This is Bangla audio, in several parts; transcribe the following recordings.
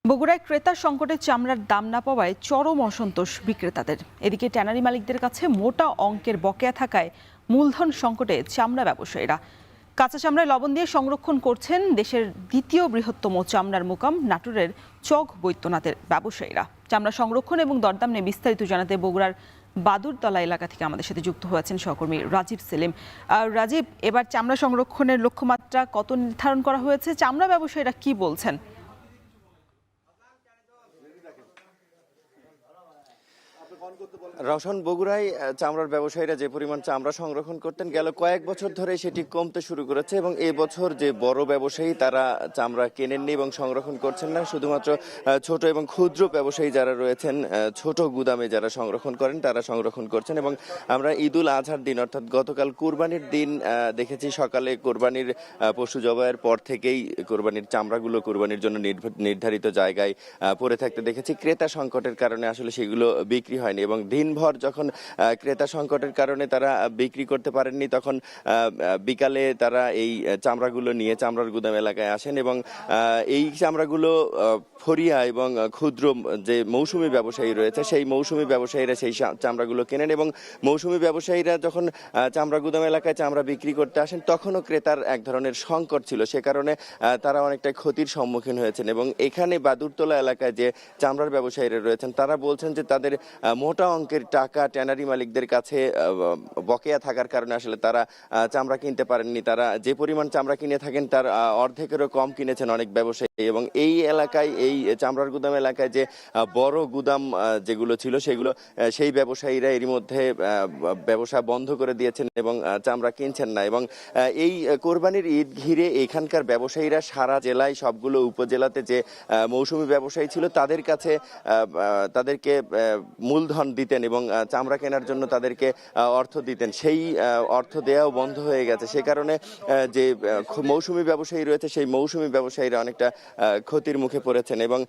বগুড়ায় ক্রেতা সংকটে চামড়ার দাম না পাওয়ায় চরম অসন্তোষ বিক্রেতাদের। এদিকে ট্যানারি মালিকদের কাছে মোটা অঙ্কের বকেয়া থাকায় মূলধন সংকটে চামড়া ব্যবসায়ীরা কাঁচা চামড়ায় লবণ দিয়ে সংরক্ষণ করছেন দেশের দ্বিতীয় বৃহত্তম চামড়ার মোকাম নাটোরের চক বৈদ্যনাথের ব্যবসায়ীরা। চামড়া সংরক্ষণ এবং দরদাম নিয়ে বিস্তারিত জানাতে বগুড়ার বাদুরতলা এলাকা থেকে আমাদের সাথে যুক্ত হয়েছেন সহকর্মী রাজীব সেলিম। রাজীব, এবার চামড়া সংরক্ষণের লক্ষ্যমাত্রা কত নির্ধারণ করা হয়েছে? চামড়া ব্যবসায়ীরা কি বলছেন? রওশন, বগুড়ায় চামড়ার ব্যবসায়ীরা যে পরিমাণ চামড়া সংরক্ষণ করতেন গেল কয়েক বছর ধরে সেটি কমতে শুরু করেছে এবং এই বছর যে বড় ব্যবসায়ী তারা চামড়া কেনেননি এবং সংরক্ষণ করছেন না। শুধুমাত্র ছোট এবং ক্ষুদ্র ব্যবসায়ী যারা রয়েছেন, ছোট গুদামে যারা সংরক্ষণ করেন তারা সংরক্ষণ করছেন। এবং আমরা ঈদুল আজহার দিন অর্থাৎ গতকাল কোরবানির দিন দেখেছি সকালে কোরবানির পশু জবাইয়ের পর থেকেই কোরবানির চামড়াগুলো কোরবানির জন্য নির্ধারিত জায়গায় পড়ে থাকতে দেখেছি। ক্রেতা সংকটের কারণে আসলে সেগুলো বিক্রি হয়নি এবং দিনভর যখন ক্রেতা সংকটের কারণে তারা বিক্রি করতে পারেননি তখন বিকালে তারা এই চামড়াগুলো নিয়ে চামড়ার গুদাম এলাকায় আসেন এবং এই চামড়াগুলো ফরিয়া এবং ক্ষুদ্র যে মৌসুমি ব্যবসায়ী রয়েছে সেই মৌসুমি ব্যবসায়ীরা সেই চামড়াগুলো কেনেন এবং মৌসুমি ব্যবসায়ীরা যখন চামড়া গুদাম এলাকায় চামড়া বিক্রি করতে আসেন তখনও ক্রেতার এক ধরনের সংকট ছিল, সে কারণে তারা অনেকটা ক্ষতির সম্মুখীন হয়েছেন। এবং এখানে বাদুরতলা এলাকায় যে চামড়ার ব্যবসায়ীরা রয়েছেন তারা বলছেন যে তাদের মোটা অঙ্কের টাকা ট্যানারি মালিকদের কাছে বকেয়া থাকার কারণে আসলে তারা চামড়া কিনতে পারেননি। তারা যে পরিমাণ চামড়া কিনে থাকেন তার অর্ধেকেরও কম কিনেছেন অনেক ব্যবসায়ী। এবং এই এলাকায় এই চামড়ার গুদাম এলাকায় যে বড় গুদাম যেগুলো ছিল সেগুলো সেই ব্যবসায়ীরা এরই মধ্যে ব্যবসা বন্ধ করে দিয়েছেন এবং চামড়া কিনছেন না। এবং এই কোরবানির ঈদ ঘিরে এখানকার ব্যবসায়ীরা সারা জেলায় সবগুলো উপজেলাতে যে মৌসুমি ব্যবসায়ী ছিল তাদের কাছে তাদেরকে মূলধন দিতেন এবং চামড়া কেনার জন্য তাদেরকে অর্থ দিতেন, সেই অর্থ দেওয়াও বন্ধ হয়ে গেছে। সে কারণে যে মৌসুমি ব্যবসায়ী রয়েছে সেই মৌসুমি ব্যবসায়ীরা অনেকটা ক্ষতির মুখে পড়েছেন। এবং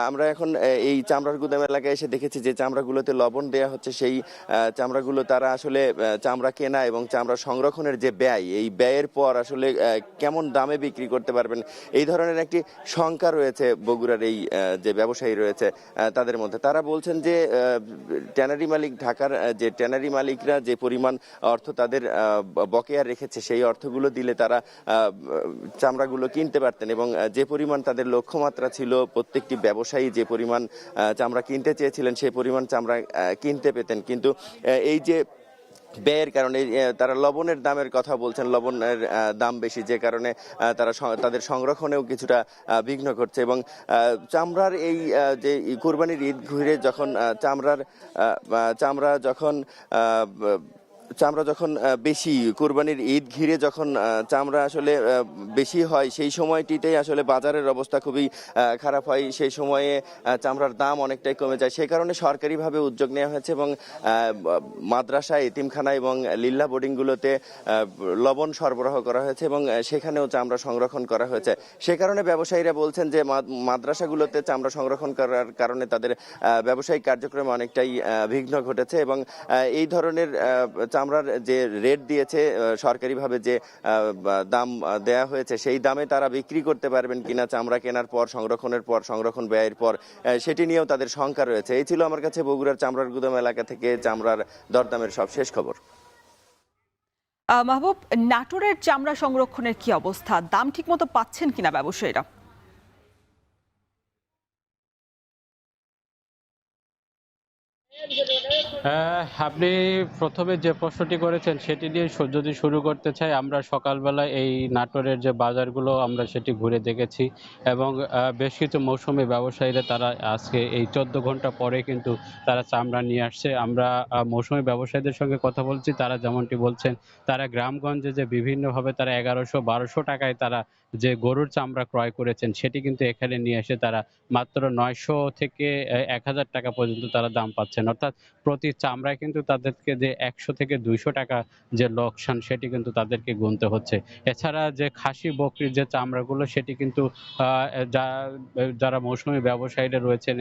আমরা এখন এই চামড়ার গুদাম এলাকায় এসে দেখেছি যে চামড়াগুলোতে লবণ দেওয়া হচ্ছে, সেই চামড়াগুলো তারা আসলে চামড়া কেনা এবং চামড়া সংরক্ষণের যে ব্যয়, এই ব্যয়ের পর আসলে কেমন দামে বিক্রি করতে পারবেন এই ধরনের একটি শঙ্কা রয়েছে বগুড়ার এই যে ব্যবসায়ী রয়েছে তাদের মধ্যে। তারা বলছেন যে ট্যানারি মালিক ঢাকার যে ট্যানারি মালিকরা যে পরিমাণ অর্থ তাদের বকেয়া রেখেছে সেই অর্থগুলো দিলে তারা চামড়াগুলো কিনতে পারতেন এবং যে পরিমাণ তাদের লক্ষ্যমাত্রা ছিল প্রত্যেকটি ব্যবসায়ী যে পরিমাণ চামড়া কিনতে চেয়েছিলেন সেই পরিমাণ চামড়া কিনতে পেতেন। কিন্তু এই যে ব্যয়ের কারণে তারা লবণের দামের কথা বলছেন, লবণের দাম বেশি যে কারণে তারা তাদের সংরক্ষণেও কিছুটা বিঘ্ন করছে। এবং চামড়ার এই যে কোরবানির ঈদ ঘিরে যখন চামড়া যখন বেশি কোরবানির ঈদ ঘিরে যখন চামড়া আসলে বেশি হয় সেই সময়টিতেই আসলে বাজারের অবস্থা খুবই খারাপ হয়, সেই সময়ে চামড়ার দাম অনেকটাই কমে যায়। সেই কারণে সরকারিভাবে উদ্যোগ নেওয়া হয়েছে এবং মাদ্রাসা, এতিমখানা এবং লিল্লা বোর্ডিংগুলোতে লবণ সরবরাহ করা হয়েছে এবং সেখানেও চামড়া সংরক্ষণ করা হয়েছে। সে কারণে ব্যবসায়ীরা বলছেন যে মাদ্রাসাগুলোতে চামড়া সংরক্ষণ করার কারণে তাদের ব্যবসায়িক কার্যক্রমে অনেকটাই বিঘ্ন ঘটেছে এবং এই ধরনের চামড়ার যে রেট দিয়েছে সরকারিভাবে যে দাম দেয়া হয়েছে সেই দামে তারা বিক্রি করতে পারবেন কিনা চামড়া কেনার পর, সংরক্ষণের পর, সংরক্ষণ ব্যয়ের পর, সেটি নিয়েও তাদের শঙ্কা রয়েছে। এই ছিল আমার কাছে বগুড়ার চামড়ার গুদাম এলাকা থেকে চামড়ার দরদামের সব শেষ খবর। মাহবুব, নাটোরের চামড়া সংরক্ষণের কি অবস্থা? দাম ঠিকমতো পাচ্ছেন কিনা ব্যবসায়ীরা? আপনি প্রথমে যে প্রশ্নটি করেছেন সেটি দিয়ে যদি শুরু করতে চাই, আমরা সকালবেলা এই নাটোরের যে বাজারগুলো আমরা সেটি ঘুরে দেখেছি এবং বেশ কিছু মৌসুমি ব্যবসায়ীরা তারা আজকে এই 14 ঘন্টা পরে কিন্তু তারা চামড়া নিয়ে আসছে। আমরা মৌসুমি ব্যবসায়ীদের সঙ্গে কথা বলছি, তারা যেমনটি বলছেন তারা গ্রামগঞ্জে যে বিভিন্নভাবে তারা 1100-1200 টাকায় তারা যে গরুর চামড়া ক্রয় করেছেন সেটি কিন্তু এখানে নিয়ে এসে তারা মাত্র 900 থেকে 1000 টাকা পর্যন্ত তারা দাম পাচ্ছেন। অর্থাৎ প্রতি চামড়ায় কিন্তু তাদেরকে যে 100 থেকে 200 টাকা যে লোকসান সেটি কিন্তু তাদেরকে গুনতে হচ্ছে। এছাড়া যে খাসি বকরির যে চামড়াগুলো সেটি কিন্তু যারা মৌসুমি ব্যবসায়ীরা রয়েছেন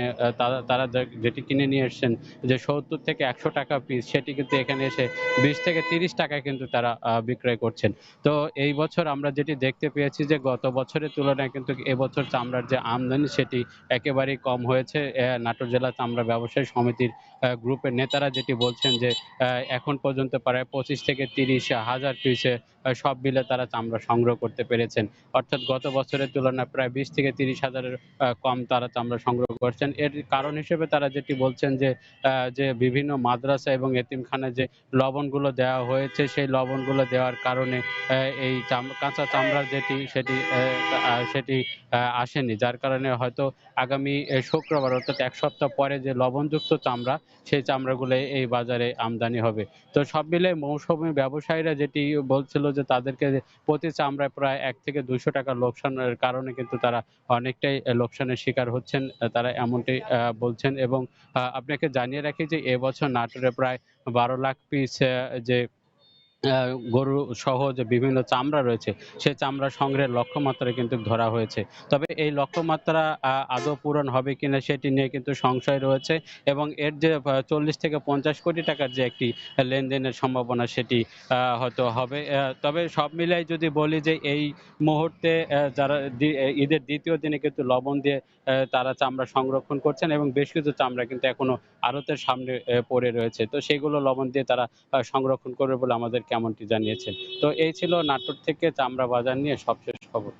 তারা যেটি কিনে নিয়ে এসছেন যে 70 থেকে 100 টাকা পিস, সেটি কিন্তু এখানে এসে 20 থেকে 30 টাকায় কিন্তু তারা বিক্রয় করছেন। তো এই বছর আমরা যেটি দেখতে পেয়েছি যে গত বছরের তুলনায় কিন্তু এবছর চামড়ার যে আমদানি সেটি একেবারেই কম হয়েছে। নাটোর জেলা চামড়া ব্যবসায়ী সমিতির গ্রুপের নেতারা যেটি বলছেন যে এখন পর্যন্ত প্রায় 25 থেকে 30 হাজার পিসে সব মিলে তারা চামড়া সংগ্রহ করতে পেরেছেন। অর্থাৎ গত বছরের তুলনায় প্রায় 20 থেকে 30 হাজারের কম তারা চামড়া সংগ্রহ করছেন। এর কারণ হিসেবে তারা যেটি বলছেন যে বিভিন্ন মাদ্রাসা এবং এতিমখানায় যে লবণগুলো দেওয়া হয়েছে সেই লবণগুলো দেওয়ার কারণে এই কাঁচা চামড়ার সেটি আসেনি। যার কারণে হয়তো আগামী শুক্রবার অর্থাৎ ১ সপ্তাহ পরে যে লবণযুক্ত চামড়া সেই চামড়াগুলো এই বাজারে আমদানি হবে। তো সব মিলে মৌসুমী ব্যবসায়ীরা যেটি বলছিল যে তাদেরকে প্রতি চামড়ায় প্রায় ১ থেকে ২০০ টাকা লোকসানের কারণে কিন্তু তারা অনেকটাই লোকসানের শিকার হচ্ছেন। তারা এমনটাই বলছেন এবং আপনাকে জানিয়ে রাখি যে এবছর নাটোরে প্রায় ১২ লাখ পিস যে আ গরু সহ যে বিভিন্ন চামড়া রয়েছে, সেই চামড়া সংগ্রহের লক্ষ্যমাত্রা কিন্তু ধরা হয়েছে। তবে এই লক্ষ্যমাত্রা আদৌ পূরণ হবে কিনা সেটি নিয়ে কিন্তু সংশয় রয়েছে এবং এর যে ৪০ থেকে ৫০ কোটি টাকার যে একটি লেনদেনের সম্ভাবনা সেটি হয়তো হবে। তবে সব মিলাই যদি বলি যে এই মুহূর্তে যারা ঈদের ২য় দিনে কিন্তু লবণ দিয়ে তারা চামড়া সংরক্ষণ করছেন এবং বেশ কিছু চামড়া কিন্তু এখনো আড়তের সামনে পড়ে রয়েছে। তো সেগুলো লবণ দিয়ে তারা সংরক্ষণ করবে বলে আমাদেরকে এমনটি জানিয়েছেন। তো এই ছিল নাটোর থেকে চামড়া বাজার নিয়ে সবশেষ খবর।